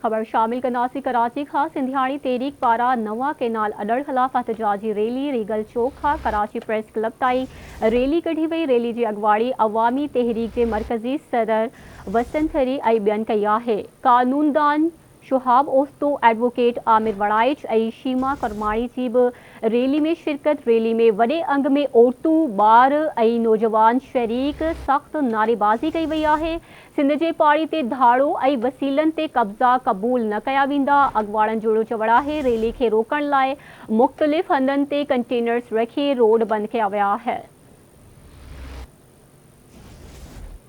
खबर शामिल कंदासीं कराची खां सिंधियाणी तहरीक पारां नवा केनाल अॾण ख़िलाफ़ एहतजाजी रैली रीगल चौक खां कराची प्रेस क्लब ताईं रैली कढी वई। रैली जी अगवाड़ी अवामी तहरीक जे मरकज़ी सदर वसंत हरी ऐं ॿियनि कई आहे। कानूनदान शुहाब ओस्तो, एडवोकेट आमिर वड़ाइच ऐं शीमा करमाणी जी बि रैली में शिरकत। रैली में वॾे अंग में औरतूं, ॿार ऐं नौजवान शरीक। सख़्त नारेबाज़ी कई वई आहे। सिंध जे पाड़ी ते धाड़ो ऐं वसीलनि ते कब्ज़ा क़बूल न कया वेंदा। अॻवाणनि जो चवण आहे रैली खे रोकण लाइ मुख़्तलिफ़ हंधनि ते कंटेनर्स रखी रोड बंदि कया विया आहिनि।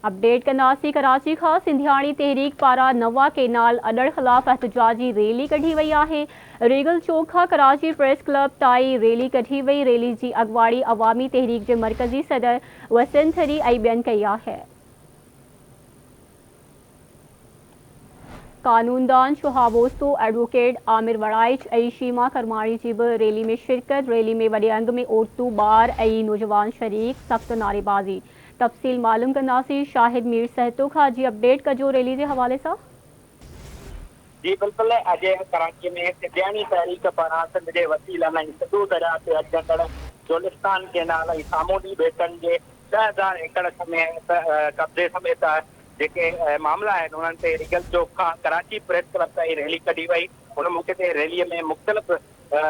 अपडेट कंदासीं कराची खां सिंधियाणी तहरीक पारां नवा केनाल अॾण ख़िलाफ़ एहतजाजी रैली कढी वई आहे। रीगल चौक खां कराची प्रेस क्लब ताईं रैली कढी वई। रैली जी अगवाड़ी अवामी तहरीक जे मरकज़ी सदर वसंत हरी ऐं ॿियनि कई आहे। कानूनदान शुहाब ओस्तो, एडवोकेट आमिर वड़ाइच ऐं शीमा करमाणी जी बि रैली में शिरकत। रैली में वॾे अंग में औरतूं, ॿार ऐं नौजवान शरीक। सख़्त नारेबाज़ी। तफ़सील मालूम कंदासीं शाहिद मीर सहतो खां। जी अपडेट कजो रैली जे हवाले सां। जी बिल्कुल, अॼु कराची में सिंधियाणी तहरीक पारां सिंध जे वसीलनि ऐं सिधू दरिया ते अचंदड़ जोलिस्तान केनाल ऐं सामूंडी ॿेटनि जे 6000 एकड़ समेत कब्ज़े समेत जेके मामला आहिनि उन्हनि ते रीगल चौक खां कराची प्रेस क्लब ताईं रैली कढी वई। उन मौक़े ते रैलीअ में मुख़्तलिफ़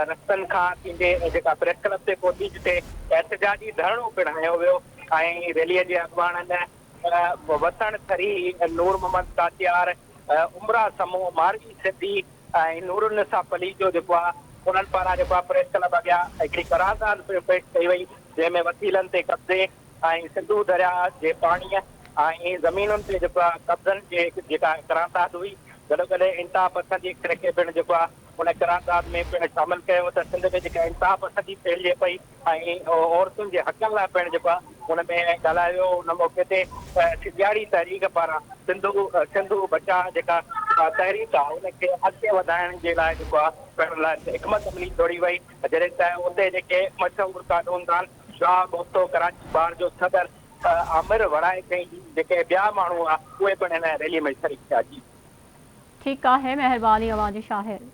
रस्तनि खां थींदे जेका प्रेस क्लब ते पहुती, जिते एहतजाजी धरणो पिणु हयो वियो ऐं रैलीअ जे अॻवाननि वसण थरी, नूर मोहम्मद कातियार, उमरा समूह, मारवी सिद्धी ऐं नूरुनिसा पली जो जेको आहे उन्हनि पारां जेको आहे प्रेस क्लब अॻियां हिकिड़ी करारदाद पेश कई वई, जंहिंमें वसीलनि ते कब्ज़े ऐं सिंधू दरिया जे पाणीअ ऐं ज़मीनुनि ते जेको आहे कब्ज़नि जे जेका करारदाद हुई, गॾोगॾु इंतिहा पसंदी खे पिणु जेको आहे उन करारदाद में पिणु शामिल कयो त सिंध में जेका इंतिहा पसंदी फैलिजे पई ऐं औरतुनि जे हक़नि लाइ पिणु जेको आहे हुन में ॻाल्हायो। उन मौक़े ते सिंधियाणी तहरीक पारां सिंधू बचा जेका तहरीक आहे उनखे अॻिते वधाइण जे लाइ जेको आहे पिणु हिकमत अमली दौड़ी वई। जॾहिं त उते जेके मशहूरु कानूनदान शाहब ओस्तो, कराची बार जो सदर आमिर वड़ाइच ऐं जेके ॿिया माण्हू आहे उहे पिणु हिन रैलीअ में शरीक थिया। जी ठीकु आहे, महिरबानी अवां जी शाहिद।